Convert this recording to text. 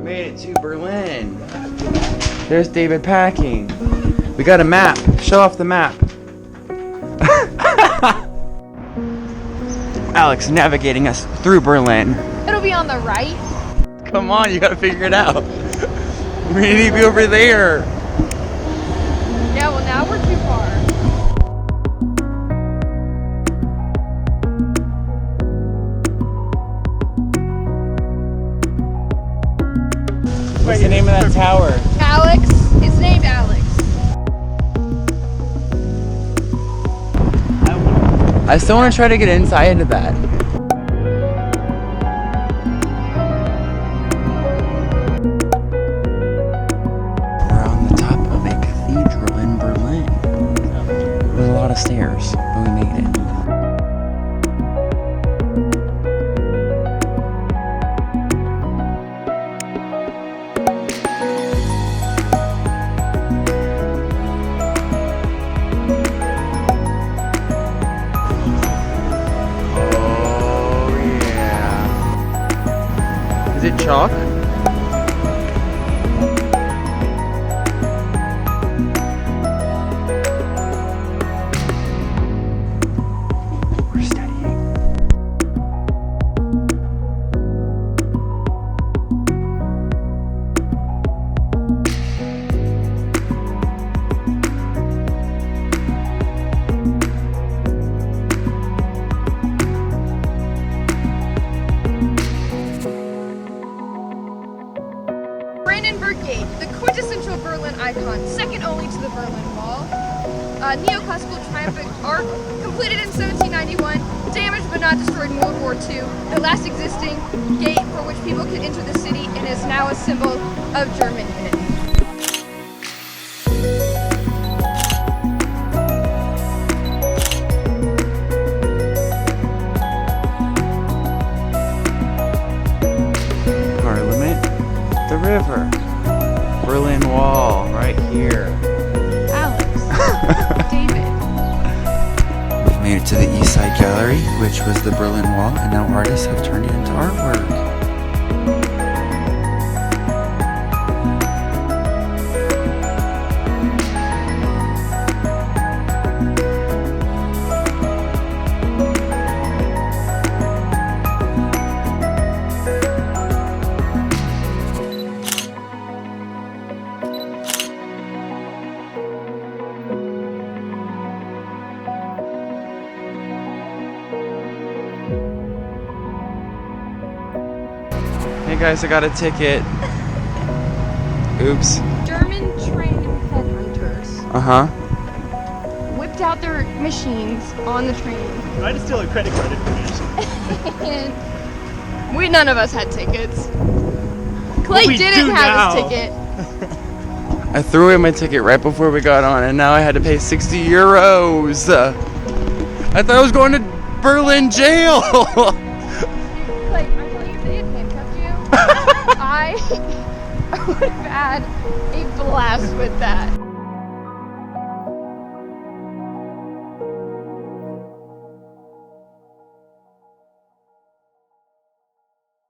Made it to Berlin. There's David packing. We got a map. Show off the map. Alex navigating us through Berlin. It'll be on the right. Come on, you gotta figure it out. We need to be over there. Yeah, well now we're too far. What's the name of that tower? Alex. It's named Alex. I still want to try to get inside into that. We're on the top of a cathedral in Berlin. There's a lot of stairs, but we made it. Is it chalk? We're studying. Brandenburg Gate, the quintessential Berlin icon, second only to the Berlin Wall. Neoclassical triumphant arch, completed in 1791, damaged but not destroyed in World War II. The last existing gate for which people could enter the city and is now a symbol of German unity. Parliament, the river, Berlin Wall, right here. Alex. David. We've made it to the East Side Gallery, which was the Berlin Wall, and now artists have turned it into artwork. Hey guys, I got a ticket. Oops. German train headhunters Uh-huh. whipped out their machines on the train. I just steal a credit card information. And none of us had tickets. Clay We didn't do have now. his ticket. I threw away my ticket right before we got on, and now I had to pay 60 euros. I thought I was going to Berlin jail. Clay, I'm telling you, if they had handcuffed you, I would have had a blast with that.